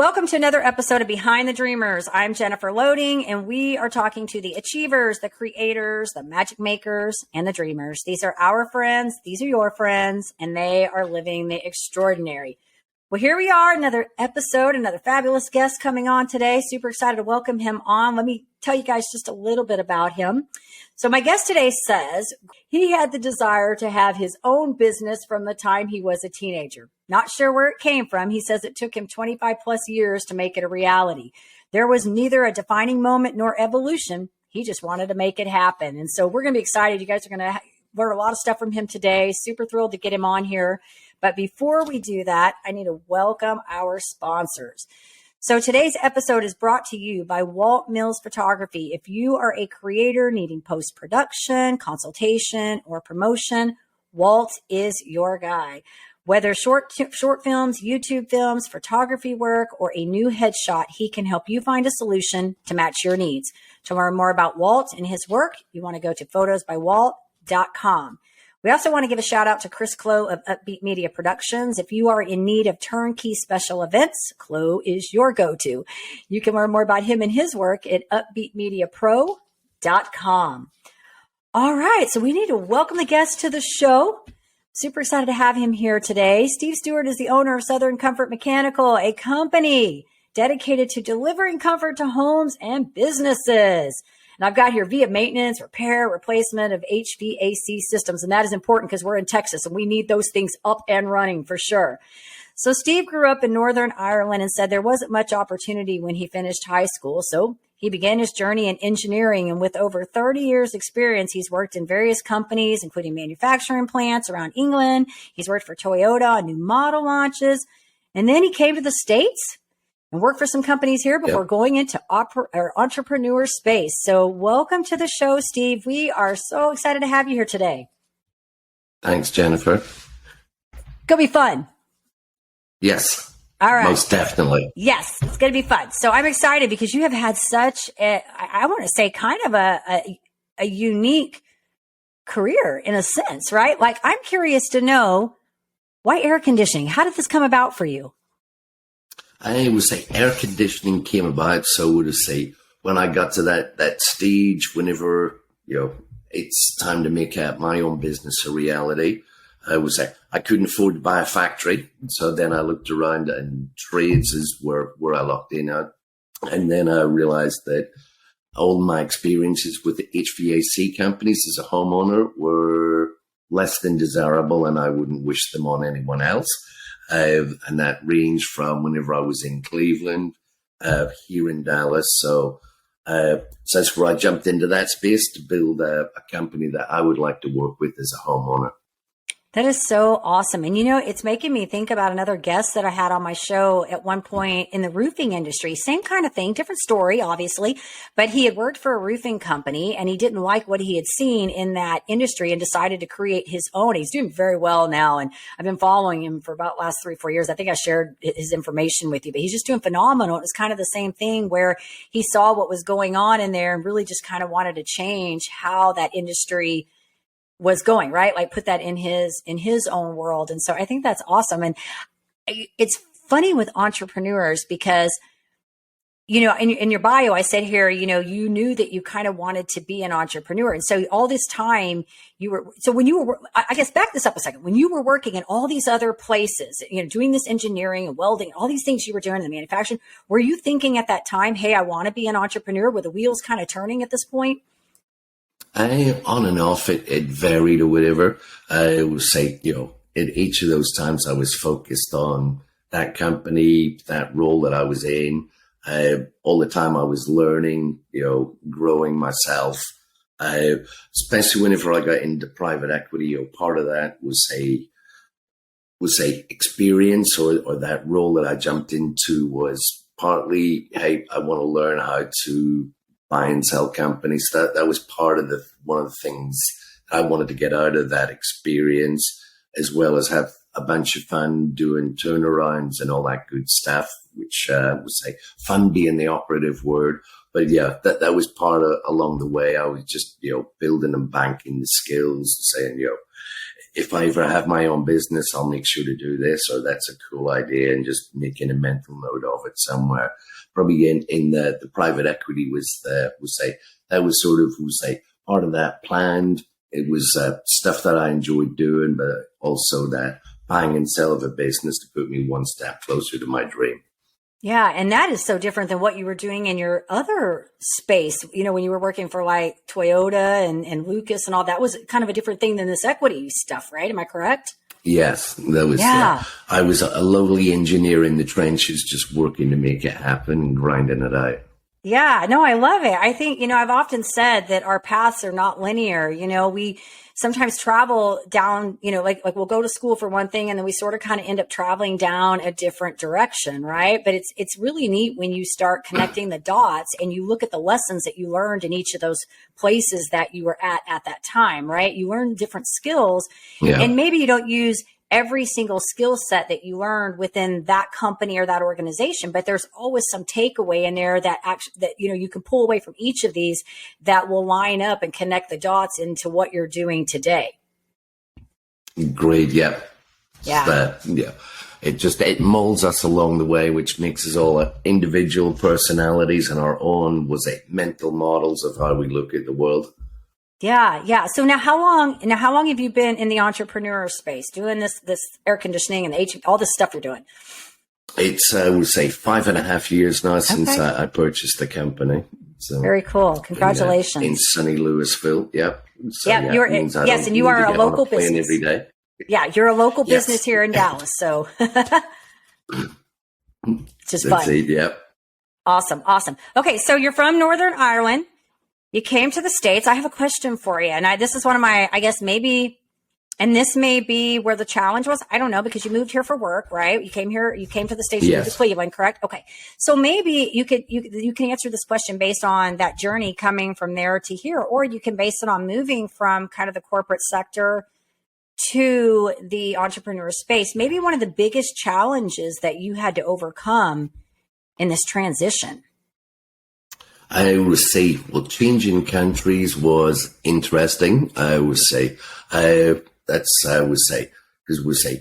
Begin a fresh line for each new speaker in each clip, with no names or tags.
Welcome to another episode of Behind the Dreamers. I'm Jennifer Loading, and we are talking to the achievers, the creators, the magic makers, and the dreamers. These are our friends. These are your friends, and they are living the extraordinary. Well, here we are, another episode, another fabulous guest coming on today. Super excited to welcome him on. Let me tell you guys just a little bit about him. So my guest today says he had the desire to have his own business from the time he was a teenager. Not sure where it came from. He says it took him 25 plus years to make it a reality. There was neither a defining moment nor evolution. He just wanted to make it happen. And so we're going to be excited. You guys are going to learn a lot of stuff from him today. Super thrilled to get him on here. But before we do that, I need to welcome our sponsors. So today's episode is brought to you by Walt Mills Photography. If you are a creator needing post-production, consultation, or promotion, Walt is your guy. Whether short films, YouTube films, photography work, or a new headshot, he can help you find a solution to match your needs. To learn more about Walt and his work, you want to go to photosbywalt.com. We also want to give a shout out to Chris Clow of Upbeat Media Productions. If you are in need of turnkey special events, Clow is your go-to. You can learn more about him and his work at upbeatmediapro.com. All right, so we need to welcome the guest to the show. Super excited to have him here today. Steve Stewart is the owner of Southern Comfort Mechanical, a company dedicated to delivering comfort to homes and businesses. And I've got here via maintenance, repair, replacement of HVAC systems. And that is important because we're in Texas and we need those things up and running for sure. So Steve grew up in Northern Ireland and said there wasn't much opportunity when he finished high school. So he began his journey in engineering. And with over 30 years experience, he's worked in various companies, including manufacturing plants around England. He's worked for Toyota on new model launches. And then he came to the States and worked for some companies here before going into entrepreneur space. So welcome to the show, Steve. We are so excited to have you here today.
Thanks, Jennifer.
Gonna be fun.
Yes.
All right.
Most definitely.
Yes, it's going to be fun. So I'm excited because you have had such I want to say kind of a unique career in a sense, right? Like I'm curious to know why air conditioning? How did this come about for you?
I would say air conditioning came about. So would I say when I got to that stage, whenever, it's time to make my own business a reality, I would say I couldn't afford to buy a factory. So then I looked around and trades is where I locked in at. And then I realized that all my experiences with the HVAC companies as a homeowner were less than desirable and I wouldn't wish them on anyone else. And that ranged from whenever I was in Cleveland, here in Dallas. So that's where I jumped into that space to build a company that I would like to work with as a homeowner.
That is so awesome. And, it's making me think about another guest that I had on my show at one point in the roofing industry. Same kind of thing, different story, obviously. But he had worked for a roofing company and he didn't like what he had seen in that industry and decided to create his own. He's doing very well now. And I've been following him for about the last 3-4 years. I think I shared his information with you, but he's just doing phenomenal. It was kind of the same thing where he saw what was going on in there and really just kind of wanted to change how that industry was going, right? Like put that in his own world. And so I think that's awesome. And it's funny with entrepreneurs because, in your bio, I said here, you knew that you kind of wanted to be an entrepreneur. And so all this time I guess back this up a second, when you were working in all these other places, doing this engineering and welding, all these things you were doing in the manufacturing, were you thinking at that time, hey, I want to be an entrepreneur? Were the wheels kind of turning at this point?
On and off, it varied or whatever. I would say, in each of those times I was focused on that company, that role that I was in. All the time I was learning, growing myself. Especially whenever I got into private equity, part of that was a experience or that role that I jumped into was partly, hey, I want to learn how to buy and sell companies. That was part of one of the things I wanted to get out of that experience, as well as have a bunch of fun doing turnarounds and all that good stuff, which would say fun being the operative word. But yeah, that was part of along the way. I was just, building and banking the skills, saying, if I ever have my own business, I'll make sure to do this, or that's a cool idea, and just making a mental note of it somewhere. Probably in the private equity was sort of part of that planned. It was stuff that I enjoyed doing, but also that buying and sell of a business to put me one step closer to my dream.
Yeah. And that is so different than what you were doing in your other space. You know, when you were working for like Toyota and Lucas and all that was kind of a different thing than this equity stuff, right? Am I correct?
Yes, that was.
Yeah.
I was a lowly engineer in the trenches, just working to make it happen, grinding it out.
Yeah, no, I love it. I think, I've often said that our paths are not linear. We sometimes travel down, like we'll go to school for one thing and then we sort of kind of end up traveling down a different direction, right? But it's really neat when you start connecting the dots and you look at the lessons that you learned in each of those places that you were at that time, right? You learn different skills and maybe you don't use every single skill set that you learned within that company or that organization, but there's always some takeaway in there that you can pull away from each of these that will line up and connect the dots into what you're doing today.
Great. Yeah.
Yeah.
It molds us along the way, which makes us all individual personalities and our own mental models of how we look at the world.
Yeah. Yeah. So now how long have you been in the entrepreneur space doing this air conditioning and the HVAC, all this stuff you're doing?
It's, I would say 5.5 years now since I purchased the company. So
very cool. Congratulations.
In sunny Louisville. Yep. So,
and you are a local business
every day.
Yeah. You're a local business here in Dallas. So just fun.
Yep.
Awesome. Okay. So you're from Northern Ireland. You came to the States. I have a question for you. And this is one of my, I guess this may be where the challenge was. I don't know, because you moved here for work, right? You came to the States, you moved to Cleveland, correct? Okay. So maybe you can answer this question based on that journey coming from there to here, or you can base it on moving from kind of the corporate sector to the entrepreneur space. Maybe one of the biggest challenges that you had to overcome in this transition.
I would say, changing countries was interesting. Because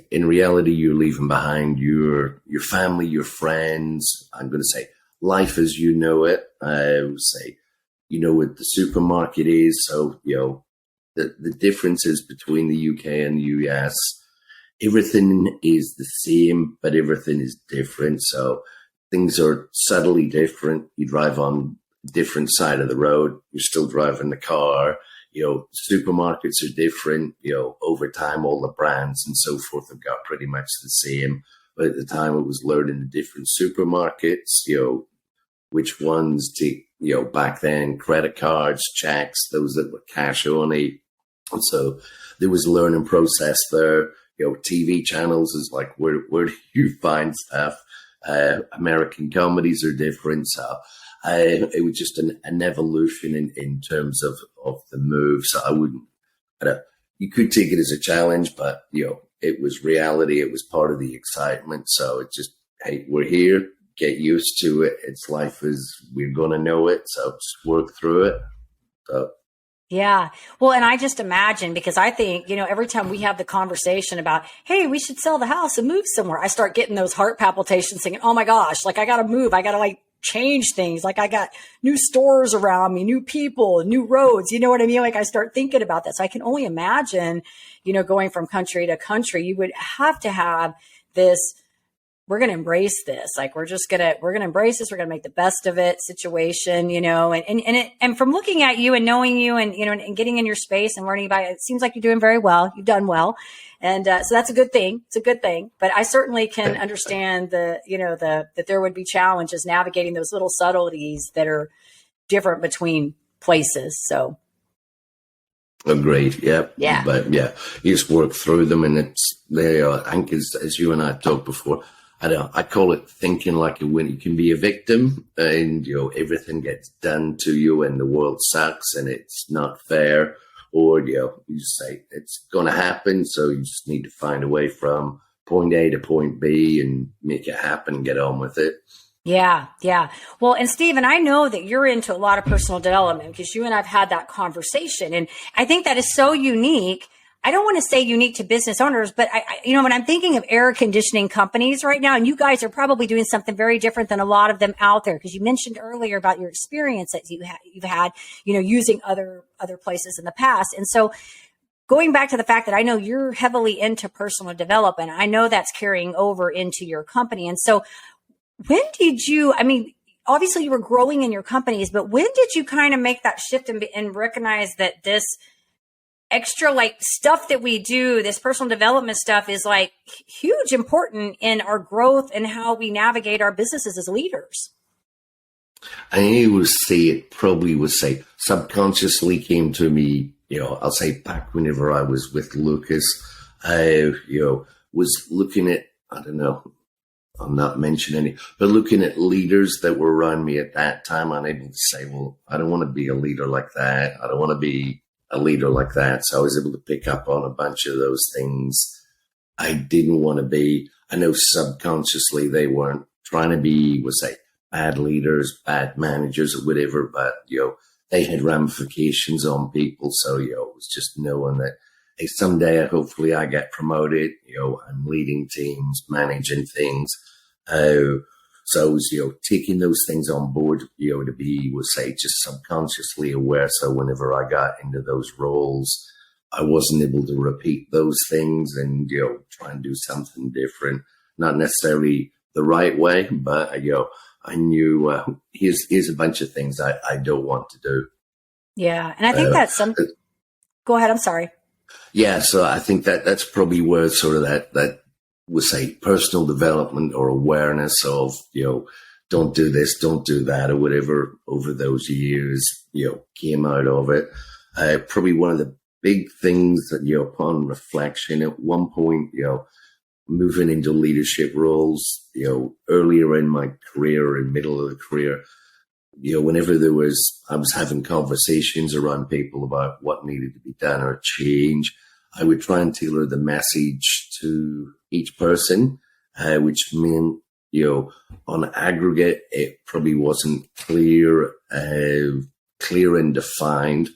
in reality, you're leaving behind your family, your friends. I'm going to say life as you know it. I would say, what the supermarket is. So, the differences between the UK and the US, everything is the same, but everything is different. So things are subtly different. You drive on different side of the road, you're still driving the car. Supermarkets are different. Over time, all the brands and so forth have got pretty much the same. But at the time, I was learning the different supermarkets, which ones take, back then, credit cards, checks, those that were cash only. And so there was a learning process there. TV channels is like, where do you find stuff? American comedies are different. So it was just an evolution in terms of the move. So you could take it as a challenge, but, it was reality. It was part of the excitement. So it's just, hey, we're here, get used to it. It's life as we're going to know it. So just work through it. So.
Yeah. Well, and I just imagine, because I think, every time we have the conversation about, hey, we should sell the house and move somewhere, I start getting those heart palpitations thinking, oh my gosh, like I got to move. I got to change things. Like I got new stores around me, new people, new roads. You know what I mean? Like I start thinking about that. So I can only imagine, going from country to country, you would have to have this, we're going to embrace this. Like we're going to embrace this. We're going to make the best of it situation, and from looking at you and knowing you and, and getting in your space and learning about it, it seems like you're doing very well. You've done well. And so that's a good thing. It's a good thing. But I certainly can understand that there would be challenges navigating those little subtleties that are different between places. So.
Agreed. Yeah.
Yeah.
But you just work through them, and it's there. I think as you and I talked before, I call it thinking like a winner. You can be a victim, and everything gets done to you, and the world sucks, and it's not fair. Or you just say it's going to happen, so you just need to find a way from point A to point B and make it happen and get on with it.
Yeah. Yeah. Well, and Stephen, I know that you're into a lot of personal development because you and I've had that conversation. And I think that is so unique I don't want to say unique to business owners, but when I'm thinking of air conditioning companies right now, and you guys are probably doing something very different than a lot of them out there, because you mentioned earlier about your experience that you've had, using other places in the past. And so going back to the fact that I know you're heavily into personal development, I know that's carrying over into your company. And so when did you, obviously you were growing in your companies, but when did you kind of make that shift and recognize that this extra stuff that we do, this personal development stuff, is huge important in our growth and how we navigate our businesses as leaders?
I would say it probably subconsciously came to me, I'll say back whenever I was with Lucas, I, was looking at, I don't know, I'm not mentioning any, but looking at leaders that were around me at that time, I'm able to say, well, I don't want to be a leader like that. I don't want to be a leader like that. So I was able to pick up on a bunch of those things I didn't want to be. I know subconsciously they weren't trying to be, bad leaders, bad managers or whatever, but, they had ramifications on people. So, it was just knowing that, hey, someday hopefully I get promoted, I'm leading teams, managing things. So I was, taking those things on board, to be, just subconsciously aware. So whenever I got into those roles, I wasn't able to repeat those things and, try and do something different. Not necessarily the right way, but, I knew, here's a bunch of things I don't want to do.
Yeah. And I think that's go ahead. I'm sorry.
Yeah. So I think that's probably where sort of that personal development or awareness of, don't do this, don't do that, or whatever over those years, came out of it. Probably one of the big things that, upon reflection at one point, moving into leadership roles, earlier in my career and middle of the career, whenever I was having conversations around people about what needed to be done or change, I would try and tailor the message to each person, which meant, on aggregate, it probably wasn't clear and defined.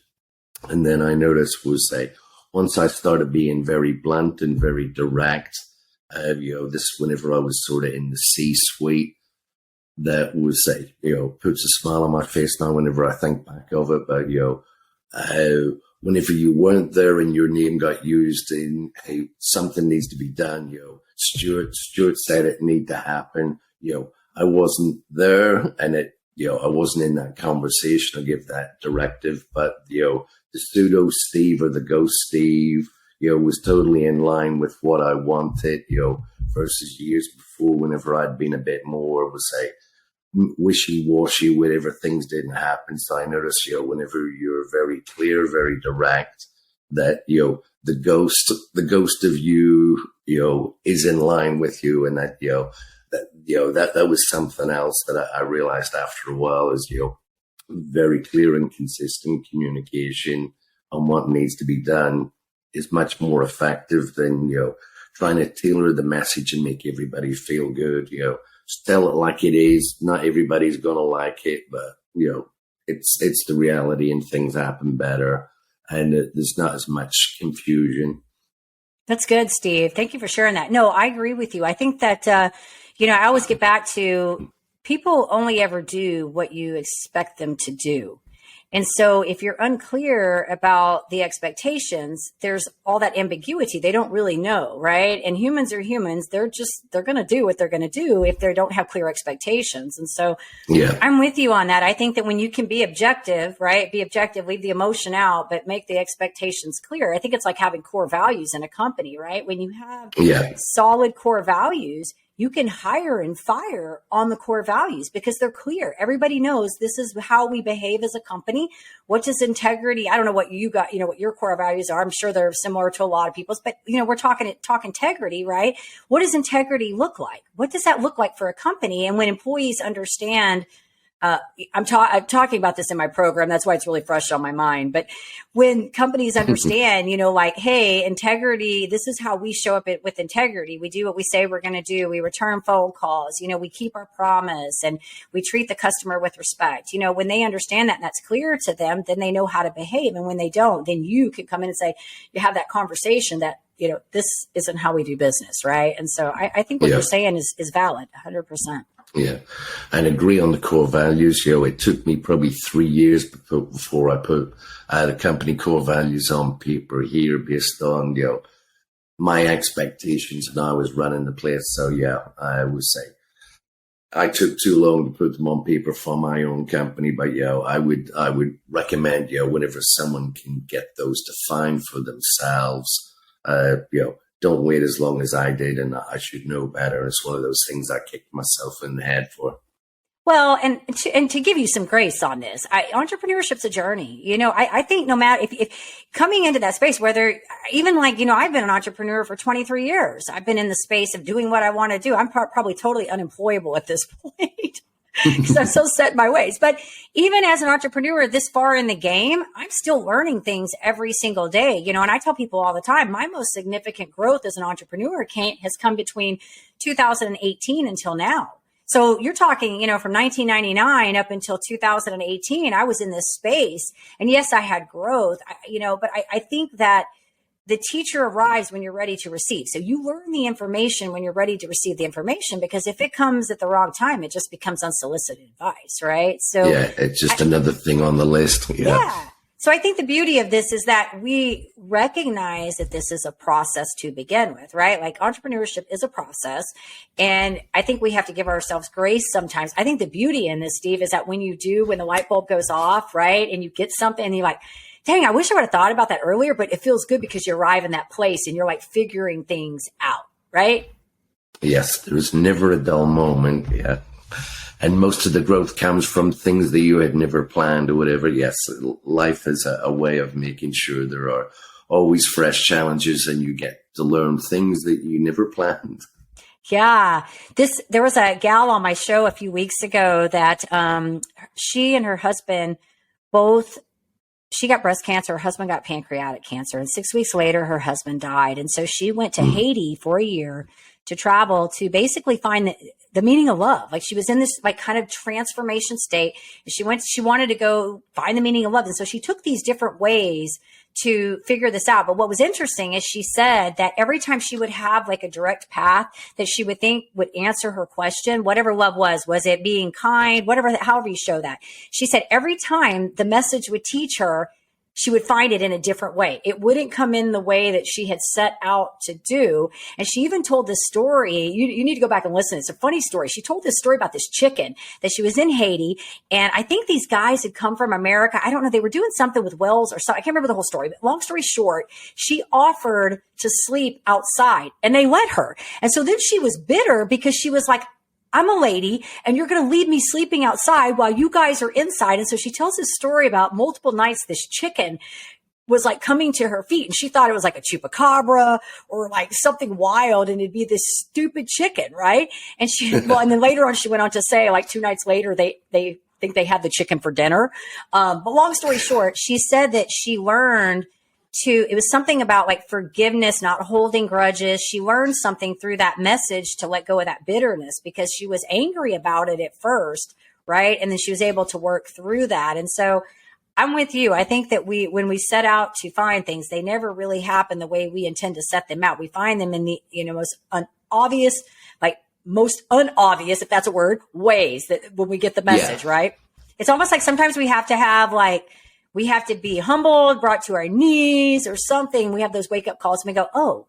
And then I noticed once I started being very blunt and very direct, this whenever I was sort of in the C-suite, that was puts a smile on my face now whenever I think back of it. But whenever you weren't there and your name got used in, hey, something needs to be done, Stewart said it need to happen. I wasn't there, and I wasn't in that conversation to give that directive. But the pseudo Steve or the ghost Steve, was totally in line with what I wanted, versus years before, whenever I'd been a bit more, wishy-washy, whatever, things didn't happen. So I noticed, whenever you're very clear, very direct, that, the ghost of you, is in line with you. And that, that was something else that I realized after a while is, very clear and consistent communication on what needs to be done is much more effective than, trying to tailor the message and make everybody feel good. Just tell it like it is. Not everybody's going to like it, but, it's the reality and things happen better. And there's not as much confusion.
That's good, Steve. Thank you for sharing that. No, I agree with you. I think that, I always get back to people only ever do what you expect them to do. And so if you're unclear about the expectations, there's all that ambiguity. They don't really know, right? And humans are humans. They're going to do what they're going to do if they don't have clear expectations. And so I'm with you on that. I think that when you can be objective, right? Be objective, leave the emotion out, but make the expectations clear. I think it's like having core values in a company, right? When you have solid core values, you can hire and fire on the core values because they're clear. Everybody knows this is how we behave as a company. What does integrity? I don't know what you got, what your core values are. I'm sure they're similar to a lot of people's, but we're talking integrity, right? What does integrity look like? What does that look like for a company? And when employees understand I'm talking about this in my program. That's why it's really fresh on my mind. But when companies understand, like, hey, integrity, this is how we show up with integrity. We do what we say we're going to do. We return phone calls. We keep our promise, and we treat the customer with respect. When they understand that and that's clear to them, then they know how to behave. And when they don't, then you can come in and say, you have that conversation that, this isn't how we do business. Right. And so I think what you're saying is valid 100%.
Yeah, and agree on the core values. It took me probably 3 years before I put the company core values on paper here based on, my expectations, and I was running the place. So yeah, I would say I took too long to put them on paper for my own company. But I would recommend, whenever someone can get those defined for themselves, don't wait as long as I did, and I should know better. It's one of those things I kicked myself in the head for.
Well, and to give you some grace on this, entrepreneurship's a journey. I think no matter if coming into that space, whether even like, I've been an entrepreneur for 23 years. I've been in the space of doing what I want to do. I'm probably totally unemployable at this point. Because I'm so set in my ways. But even as an entrepreneur this far in the game, I'm still learning things every single day. And I tell people all the time, my most significant growth as an entrepreneur has come between 2018 until now. So you're talking, from 1999 up until 2018, I was in this space. And yes, I had growth, but I think that the teacher arrives when you're ready to receive. So you learn the information when you're ready to receive the information, because if it comes at the wrong time, it just becomes unsolicited advice, right? So
yeah, it's just another thing on the list.
Yeah. So I think the beauty of this is that we recognize that this is a process to begin with, right? Like entrepreneurship is a process. And I think we have to give ourselves grace sometimes. I think the beauty in this, Steve, is that when the light bulb goes off, right? And you get something and you're like, dang, I wish I would have thought about that earlier, but it feels good because you arrive in that place and you're like figuring things out, right?
Yes, there's never a dull moment. Yeah. And most of the growth comes from things that you had never planned or whatever. Yes, life is a way of making sure there are always fresh challenges and you get to learn things that you never planned.
Yeah. There was a gal on my show a few weeks ago that she and her husband she got breast cancer. Her husband got pancreatic cancer. And 6 weeks later, her husband died. And so she went to Haiti for a year to travel to basically find the meaning of love. Like she was in this like kind of transformation state. And she wanted to go find the meaning of love. And so she took these different ways to figure this out. But what was interesting is she said that every time she would have like a direct path that she would think would answer her question, whatever love was it being kind, however you show that. She said every time the message would teach her, she would find it in a different way. It wouldn't come in the way that she had set out to do. And she even told this story. You need to go back and listen. It's a funny story. She told this story about this chicken that she was in Haiti. And I think these guys had come from America. I don't know. They were doing something with wells or something. I can't remember the whole story. But long story short, she offered to sleep outside and they let her. And so then she was bitter because she was like, I'm a lady and you're going to leave me sleeping outside while you guys are inside. And so she tells this story about multiple nights this chicken was like coming to her feet and she thought it was like a chupacabra or like something wild and it'd be this stupid chicken, right? And and then later on she went on to say like 2 nights later they think they had the chicken for dinner. But long story short, she said that she learned it was something about like forgiveness, not holding grudges. She learned something through that message to let go of that bitterness because she was angry about it at first, right? And then she was able to work through that. And so I'm with you. I think that when we set out to find things, they never really happen the way we intend to set them out. We find them in the, most unobvious, if that's a word, ways that when we get the message, right? It's almost like sometimes we have to be humbled, brought to our knees or something. We have those wake up calls and we go, oh,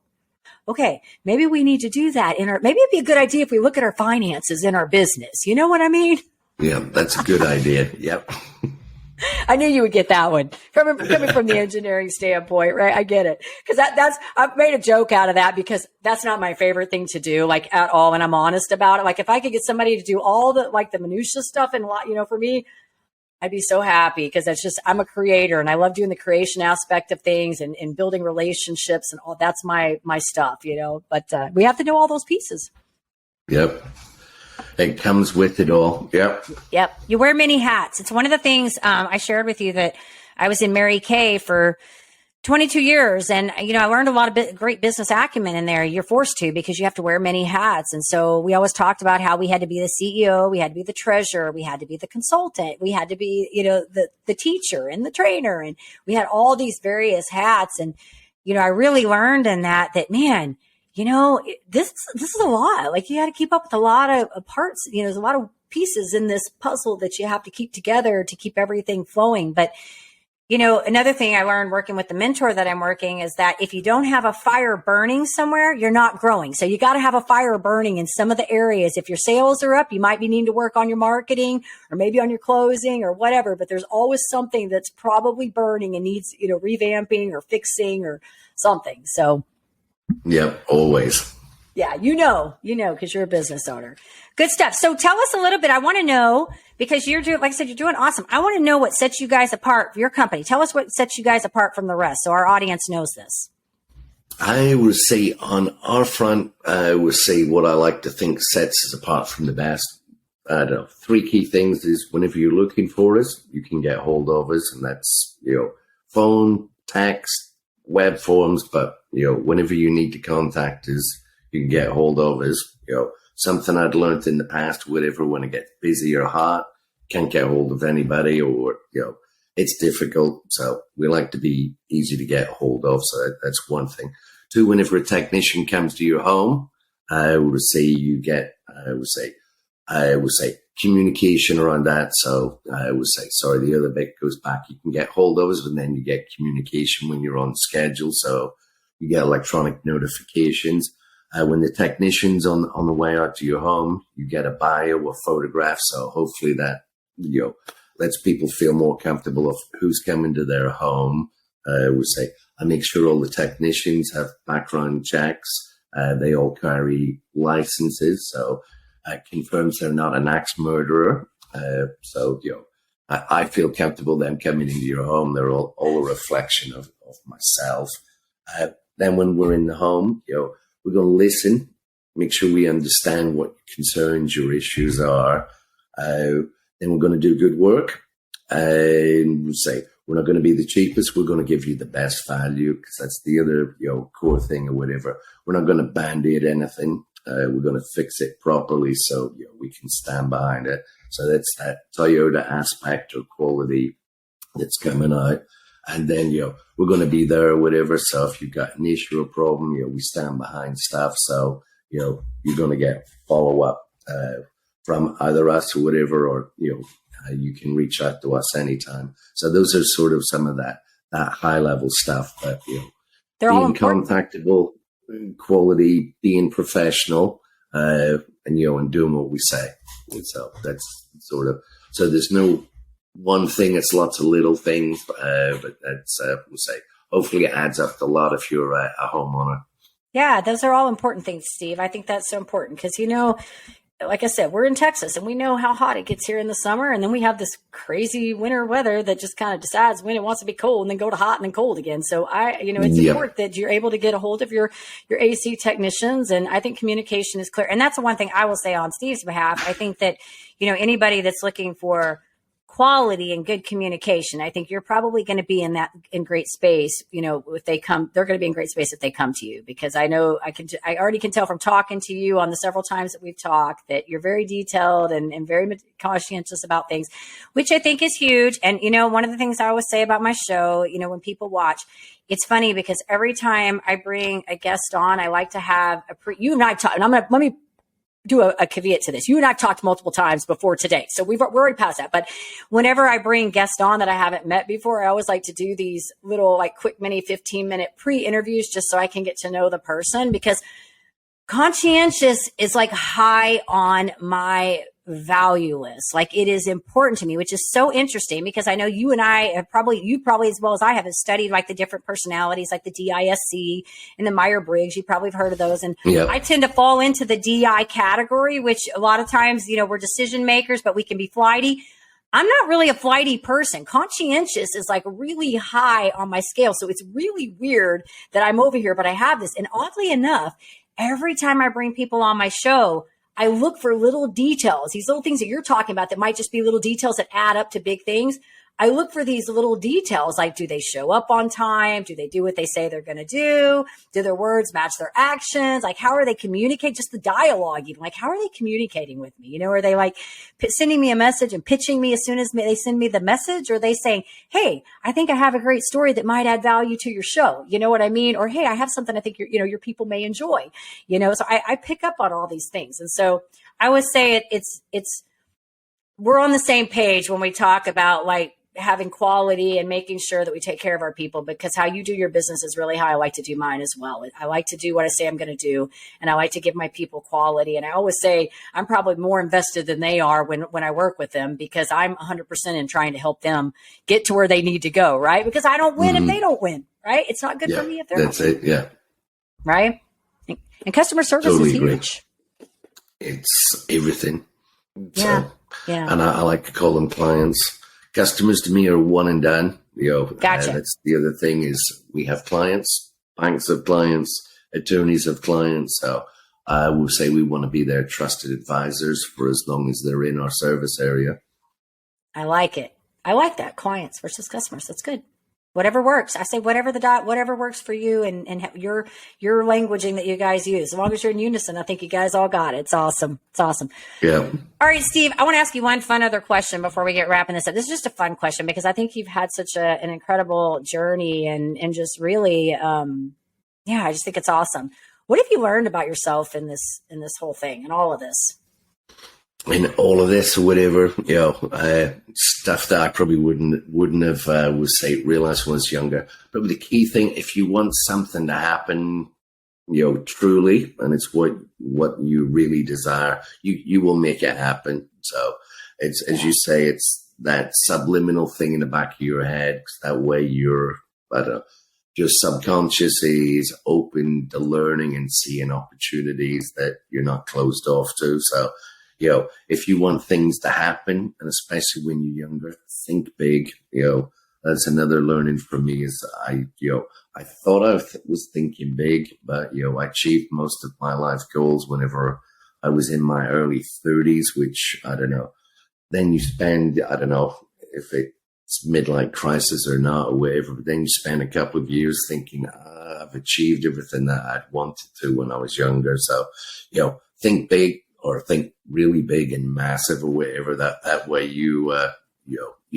okay, maybe we need to do that maybe it'd be a good idea if we look at our finances in our business. You know what I mean?
Yeah, that's a good idea. Yep.
I knew you would get that one coming from the engineering standpoint, right? I get it. Cause I've made a joke out of that because that's not my favorite thing to do, like at all. And I'm honest about it. Like if I could get somebody to do all the minutia stuff and for me, I'd be so happy because I'm a creator and I love doing the creation aspect of things and building relationships and all that's my stuff, but we have to know all those pieces.
Yep. It comes with it all. Yep.
Yep. You wear many hats. It's one of the things I shared with you that I was in Mary Kay for 22 years. And, I learned a lot of great business acumen in there. You're forced to because you have to wear many hats. And so we always talked about how we had to be the CEO, we had to be the treasurer, we had to be the consultant, we had to be, the teacher and the trainer. And we had all these various hats. And, I really learned in that, man, this is a lot. Like you got to keep up with a lot of parts. There's a lot of pieces in this puzzle that you have to keep together to keep everything flowing. But another thing I learned working with the mentor that I'm working is that if you don't have a fire burning somewhere, you're not growing. So you got to have a fire burning in some of the areas. If your sales are up, you might be needing to work on your marketing or maybe on your closing or whatever, but there's always something that's probably burning and needs, revamping or fixing or something. So.
Yep. Always.
Yeah. Because you're a business owner. Good stuff. So tell us a little bit. I want to know, because you're doing, like I said, you're doing awesome. I want to know what sets you guys apart, your company. Tell us what sets you guys apart from the rest so our audience knows this.
I would say on our front, I would say what I like to think sets us apart from the best. I don't know. 3 key things is whenever you're looking for us, you can get hold of us, and that's, phone, text, web forms, but, whenever you need to contact us, you can get hold of us. Something I'd learned in the past, whatever, when it gets busy or hot, can't get hold of anybody or, it's difficult. So we like to be easy to get hold of. So that's one thing. 2, whenever a technician comes to your home, I would say communication around that. So I would say, the other bit goes back. You can get hold of us, and then you get communication when you're on schedule. So you get electronic notifications. When the technician's on the way out to your home, you get a bio or photograph. So hopefully that, lets people feel more comfortable of who's coming to their home. I make sure all the technicians have background checks. They all carry licenses. So it confirms they're not an axe murderer. I feel comfortable them coming into your home. They're all a reflection of myself. Then when we're in the home, we're going to listen, make sure we understand what concerns your issues are. Then we're going to do good work. And we'll say, we're not going to be the cheapest. We're going to give you the best value, because that's the other, core thing or whatever. We're not going to band-aid anything. We're going to fix it properly so we can stand behind it. So that's that Toyota aspect or quality that's coming out. And then, we're going to be there or whatever. So if you've got an issue or problem, we stand behind stuff. So, you're going to get follow-up from either us or whatever, or, you can reach out to us anytime. So those are sort of some of that high-level stuff. But,
they're all
being contactable, quality, being professional, and doing what we say. And so that's sort of, so there's no one thing, it's lots of little things, but that's, we'll say, hopefully it adds up to a lot if you're a homeowner.
Yeah, those are all important things, Steve. I think that's so important because, like I said, we're in Texas and we know how hot it gets here in the summer. And then we have this crazy winter weather that just kind of decides when it wants to be cold and then go to hot and then cold again. So it's important that you're able to get a hold of your AC technicians. And I think communication is clear. And that's the one thing I will say on Steve's behalf. I think that, anybody that's looking for quality and good communication, I think you're probably going to be in great space. If they come, they're going to be in great space if they come to you, because I know I already can tell from talking to you on the several times that we've talked that you're very detailed and very conscientious about things, which I think is huge. And, one of the things I always say about my show, when people watch, it's funny because every time I bring a guest on, I like to have you and I talk, and let me do a caveat to this. You and I've talked multiple times before today. So we're already past that. But whenever I bring guests on that I haven't met before, I always like to do these little quick mini 15-minute pre-interviews just so I can get to know the person, because conscientious is high on my value list. It is important to me, which is so interesting because I know you and I have you probably as well as I have studied the different personalities, like the DISC and the Myers-Briggs. You probably have heard of those. And I tend to fall into the DI category, which a lot of times, we're decision makers, but we can be flighty. I'm not really a flighty person. Conscientious is really high on my scale. So it's really weird that I'm over here, but I have this. And oddly enough, every time I bring people on my show, I look for little details, these little things that you're talking about that might just be little details that add up to big things. I look for these little details, like, do they show up on time? Do they do what they say they're going to do? Do their words match their actions? Like, how are they communicating? Just the dialogue, even, like, how are they communicating with me? Are they like sending me a message and pitching me as soon as they send me the message? Or are they saying, hey, I think I have a great story that might add value to your show. You know what I mean? Or, hey, I have something I think your people may enjoy, so I pick up on all these things. And so I would say it's, we're on the same page when we talk about like having quality and making sure that we take care of our people, because how you do your business is really how I like to do mine as well. I like to do what I say I'm going to do, and I like to give my people quality. And I always say I'm probably more invested than they are when I work with them, because I'm 100% in trying to help them get to where they need to go, right? Because I don't win if they don't win, right? It's not good for me if they're
that's
not
it. Yeah.
Right. And customer service
Totally
is
agree.
huge.
It's everything.
Yeah.
So,
Yeah.
and I like to call them clients. Customers to me are one and done.
Gotcha.
That's the other thing is we have clients, banks have clients, attorneys have clients. So I will say we want to be their trusted advisors for as long as they're in our service area.
I like it. I like that. Clients versus customers. That's good. Whatever works. I say whatever works for you and your languaging that you guys use. As long as you're in unison, I think you guys all got it. It's awesome. It's awesome.
Yeah.
All right, Steve, I want to ask you one fun other question before we get wrapping this up. This is just a fun question because I think you've had such an incredible journey and just really, I just think it's awesome. What have you learned about yourself in this whole thing and all of this?
In all of this or whatever, stuff that I probably wouldn't have realized when I was younger. But the key thing, if you want something to happen, truly, and it's what you really desire, you will make it happen. So it's, as you say, it's that subliminal thing in the back of your head. 'Cause that way your subconscious is open to learning and seeing opportunities that you're not closed off to. So, if you want things to happen, and especially when you're younger, think big. That's another learning for me is I thought I was thinking big, but, I achieved most of my life goals whenever I was in my early 30s, which I don't know. Then you spend, I don't know if it's midlife crisis or not or whatever, but then you spend a couple of years thinking, I've achieved everything that I'd wanted to when I was younger. So, think big. Or think really big and massive or whatever. That way you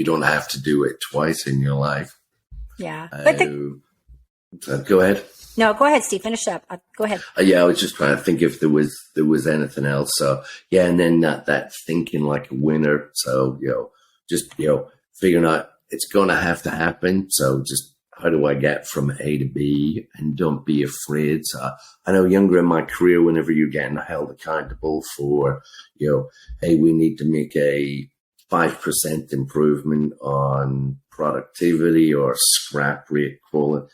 don't have to do it twice in your life.
Yeah.
Go ahead.
No, go ahead, Steve. Finish up. Go ahead.
I was just trying to think if there was anything else. So and then that thinking like a winner. So just figuring out it's going to have to happen. So just how do I get from A to B, and don't be afraid. So I know younger in my career, whenever you're getting held accountable for, hey, we need to make a 5% improvement on productivity or scrap rate quality,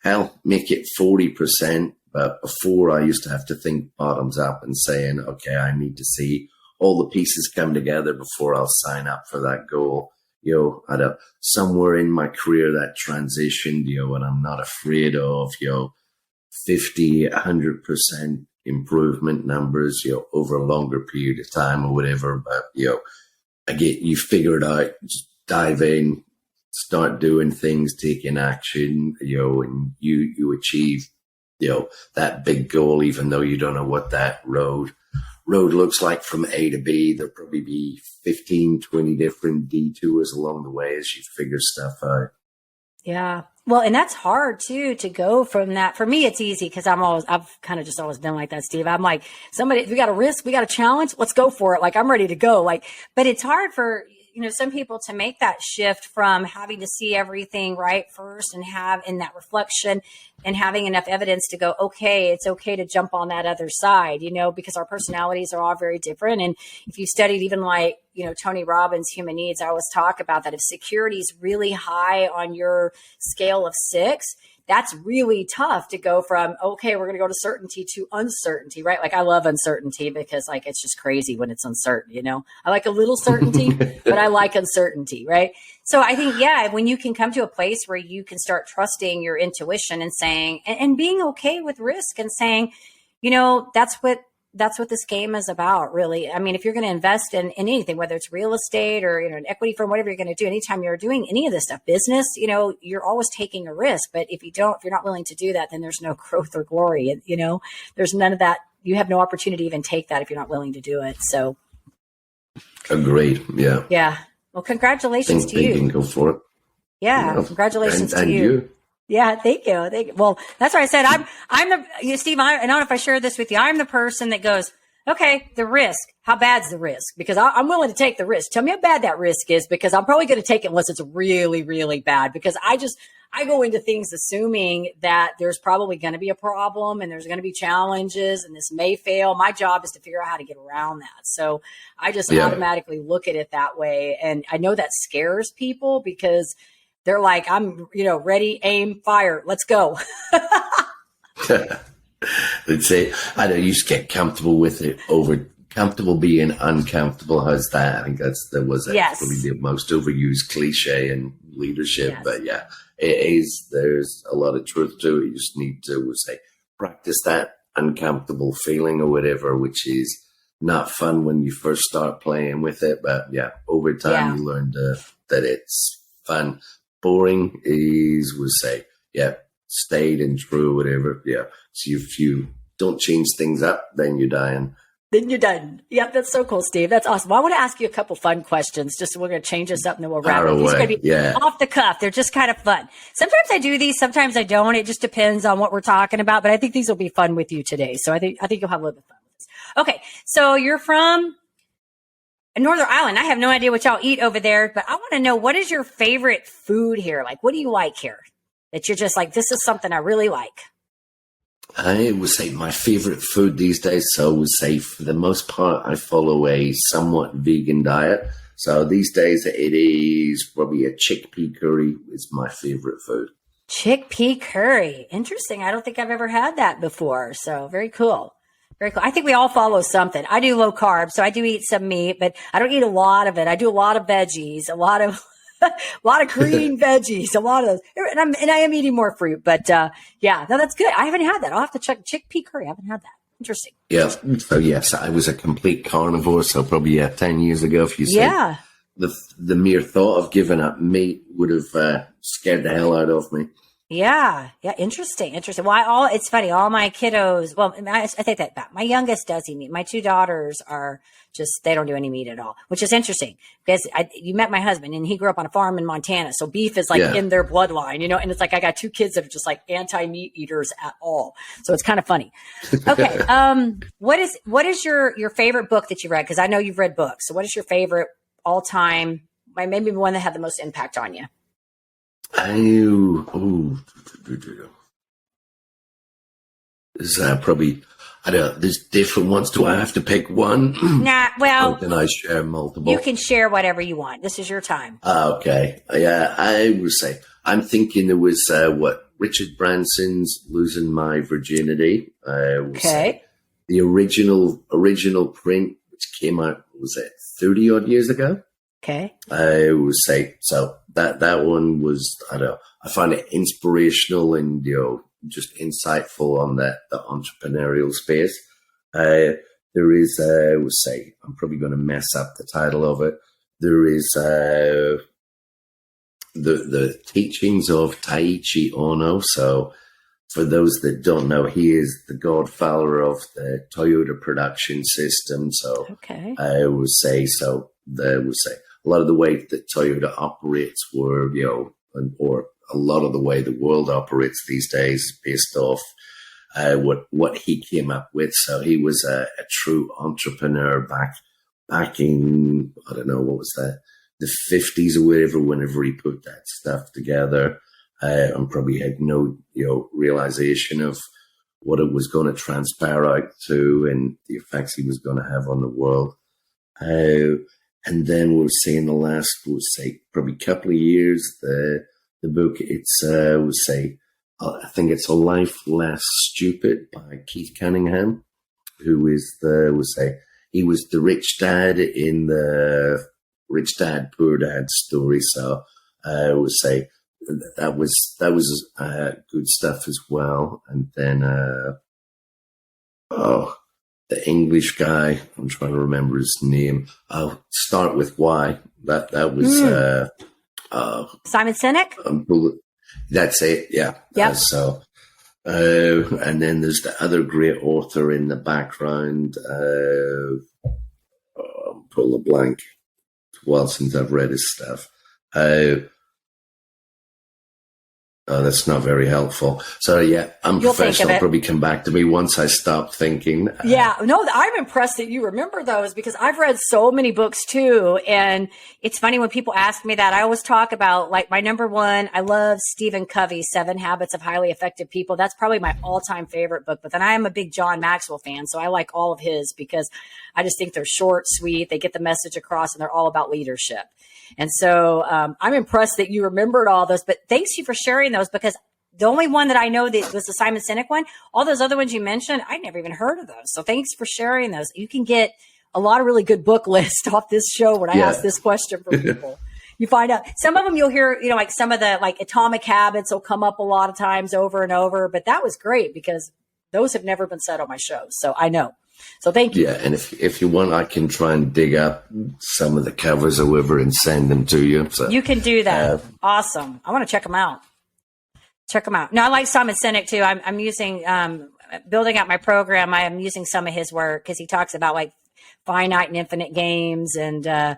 hell, make it 40%. But before I used to have to think bottoms up and saying, okay, I need to see all the pieces come together before I'll sign up for that goal. Somewhere in my career that transitioned, and I'm not afraid of, 50, 100% improvement numbers, over a longer period of time or whatever. But, you figure it out, just dive in, start doing things, taking action, and you achieve, that big goal, even though you don't know what that road looks like from A to B. There'll probably be 15, 20 different detours along the way as you figure stuff out.
Yeah. Well, and that's hard too, to go from that. For me, it's easy because I've kind of just always been like that, Steve. I'm like, we got a risk, we got a challenge, let's go for it. Like, I'm ready to go. But it's hard for, some people to make that shift from having to see everything right first and have in that reflection and having enough evidence to go, okay, it's okay to jump on that other side, because our personalities are all very different. And if you studied even like, Tony Robbins' Human Needs, I always talk about that. If security is really high on your scale of 6, that's really tough to go from, okay, we're going to go to certainty to uncertainty, right? Like, I love uncertainty because it's just crazy when it's uncertain, I like a little certainty, but I like uncertainty, right? So I think, when you can come to a place where you can start trusting your intuition and saying, and being okay with risk and saying, that's what that's what this game is about, really. I mean, if you're going to invest in anything, whether it's real estate or, an equity firm, whatever you're going to do, anytime you're doing any of this stuff, business, you're always taking a risk. But if you're not willing to do that, then there's no growth or glory. There's none of that. You have no opportunity to even take that if you're not willing to do it. So.
Agreed. Yeah.
Yeah. Well, congratulations to you.
You can go for it.
Yeah. Congratulations to
and
you. Yeah, thank you. Well, that's why I said Steve. I don't know if I share this with you. I'm the person that goes, okay, the risk. How bad's the risk? Because I'm willing to take the risk. Tell me how bad that risk is, because I'm probably going to take it unless it's really, really bad. Because I go into things assuming that there's probably going to be a problem and there's going to be challenges and this may fail. My job is to figure out how to get around that. So I just automatically look at it that way, and I know that scares people because they're like, I'm, ready, aim, fire, let's go.
They'd say, I don't know, you just get comfortable with it over comfortable being uncomfortable. How's that? I think that was probably the most overused cliche in leadership. Yes. But yeah, there's a lot of truth to it. You just need to practice that uncomfortable feeling or whatever, which is not fun when you first start playing with it. But yeah, over time you learn that it's fun. Boring stayed and true, whatever. Yeah. So if you don't change things up, then you're dying.
Then you're done. Yep, that's so cool, Steve. That's awesome. Well, I want to ask you a couple fun questions. Just so we're going to change this up and then we'll wrap it. These are going to be off the cuff. They're just kind of fun. Sometimes I do these, sometimes I don't. It just depends on what we're talking about. But I think these will be fun with you today. So I think you'll have a little bit of fun with this. Okay, so you're from Northern Ireland. I have no idea what y'all eat over there, but I want to know, what is your favorite food here? Like, what do you like here that you're just like, this is something I really like?
I would say my favorite food these days. So I would say for the most part, I follow a somewhat vegan diet. So these days it is probably a chickpea curry is my favorite food.
Chickpea curry. Interesting. I don't think I've ever had that before. So very cool. Very cool. I think we all follow something. I do low carb, so I do eat some meat, but I don't eat a lot of it. I do a lot of veggies, a lot of green veggies, a lot of those. And I am eating more fruit, but no, that's good. I haven't had that. I'll have to check chickpea curry. I haven't had that. Interesting.
Yeah. So yes, I was a complete carnivore. So probably 10 years ago, if you said the mere thought of giving up meat would have scared the hell out of me.
Yeah. Interesting. Well, it's funny. All my kiddos, well, I take that back. My youngest does eat meat. My two daughters they don't do any meat at all, which is interesting because you met my husband and he grew up on a farm in Montana. So beef is in their bloodline, and it's like, I got two kids that are just like anti-meat eaters at all. So it's kind of funny. Okay. What is your favorite book that you read? Cause I know you've read books. So what is your favorite all time, maybe one that had the most impact on you?
There's probably, I don't know, there's different ones. Do I have to pick one?
Nah, well.
Or can I share multiple?
You can share whatever you want. This is your time.
Okay. Yeah, I would say, I'm thinking it was, Richard Branson's Losing My Virginity. Okay. The original print, which came out, 30 odd years ago?
Okay.
I would say, so that one was, I don't know, I find it inspirational and, just insightful on the entrepreneurial space. There is, I would say, I'm probably going to mess up the title of it. There is the teachings of Taiichi Ono. So for those that don't know, he is the godfather of the Toyota production system. So I would say, a lot of the way that Toyota operates or a lot of the way the world operates these days is based off what he came up with. So he was a true entrepreneur back in, I don't know, what was that, the 50s or whatever, whenever he put that stuff together, and probably had no realization of what it was going to transpire out to and the effects he was going to have on the world. And then we'll say in the last, probably couple of years, the book, it's, I think it's A Life Less Stupid by Keith Cunningham, who is he was the rich dad in the Rich Dad, Poor Dad story. So I would say that was good stuff as well. And then,
the English guy. I'm trying to remember his name. I'll start with Y. That was
Simon Sinek.
That's it. Yeah.
Yeah.
And then there's the other great author in the background. Pull a blank. It's a while since I've read his stuff. That's not very helpful. So yeah, I'm professional. I'll probably come back to me once I stop thinking.
Yeah, no, I'm impressed that you remember those because I've read so many books too. And it's funny when people ask me that, I always talk about like my number one. I love Stephen Covey's 7 Habits of Highly Effective People. That's probably my all-time favorite book. But then I am a big John Maxwell fan. So I like all of his because I just think they're short, sweet. They get the message across and they're all about leadership. And so I'm impressed that you remembered all those, but thanks you for sharing those because the only one that I know that was the Simon Sinek one, all those other ones you mentioned, I'd never even heard of those. So thanks for sharing those. You can get a lot of really good book lists off this show when I ask this question for people. You find out some of them you'll hear, like some of the like Atomic Habits will come up a lot of times over and over, but that was great because those have never been said on my show. So I know. So thank you.
Yeah, and if you want, I can try and dig up some of the covers or whatever and send them to you. So
you can do that. Awesome. I want to check them out. No, I like Simon Sinek too. I'm using building out my program. I am using some of his work because he talks about like finite and infinite games and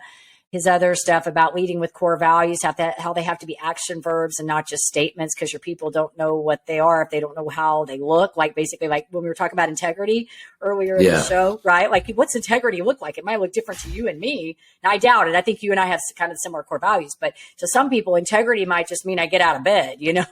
his other stuff about leading with core values, how they have to be action verbs and not just statements because your people don't know what they are if they don't know how they look. Like basically like when we were talking about integrity earlier in the show, right? Like what's integrity look like? It might look different to you and me. And I doubt it. I think you and I have kind of similar core values, but to some people, integrity might just mean I get out of bed, Yeah.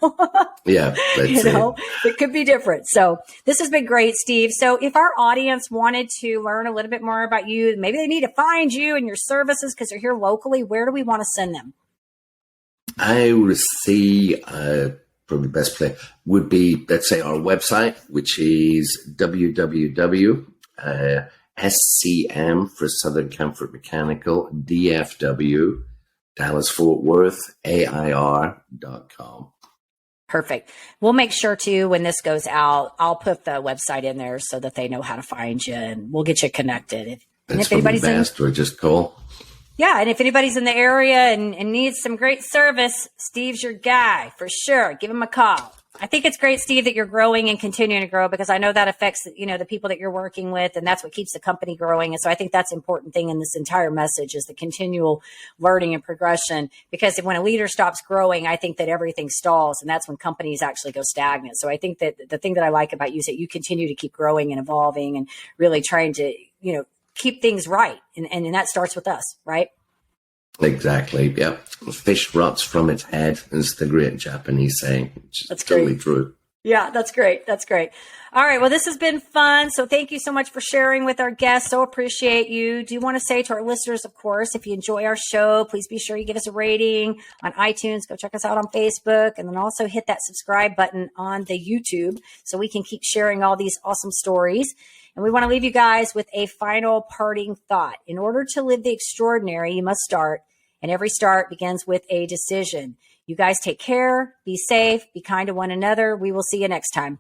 It could be different. So this has been great, Steve. So if our audience wanted to learn a little bit more about you, maybe they need to find you and your services because they're here locally, where do we want to send them?
I would say probably the best place would be, let's say, our website, which is www.SCM for Southern Comfort Mechanical, DFW, Dallas Fort Worth, AIR.com.
Perfect. We'll make sure too, when this goes out, I'll put the website in there so that they know how to find you and we'll get you connected.
If anybody's or just call.
Yeah, and if anybody's in the area and needs some great service, Steve's your guy for sure. Give him a call. I think it's great, Steve, that you're growing and continuing to grow because I know that affects, the people that you're working with, and that's what keeps the company growing. And so I think that's an important thing in this entire message is the continual learning and progression. Because when a leader stops growing, I think that everything stalls, and that's when companies actually go stagnant. So I think that the thing that I like about you is that you continue to keep growing and evolving and really trying to, keep things right. And that starts with us, right?
Exactly. Yeah. Fish rots from its head is the great Japanese saying. That's totally true.
Yeah, that's great. That's great. All right. Well, this has been fun. So thank you so much for sharing with our guests. So appreciate you. Do you want to say to our listeners, of course, if you enjoy our show, please be sure you give us a rating on iTunes. Go check us out on Facebook. And then also hit that subscribe button on the YouTube so we can keep sharing all these awesome stories. And we want to leave you guys with a final parting thought. In order to live the extraordinary, you must start. And every start begins with a decision. You guys take care, be safe, be kind to one another. We will see you next time.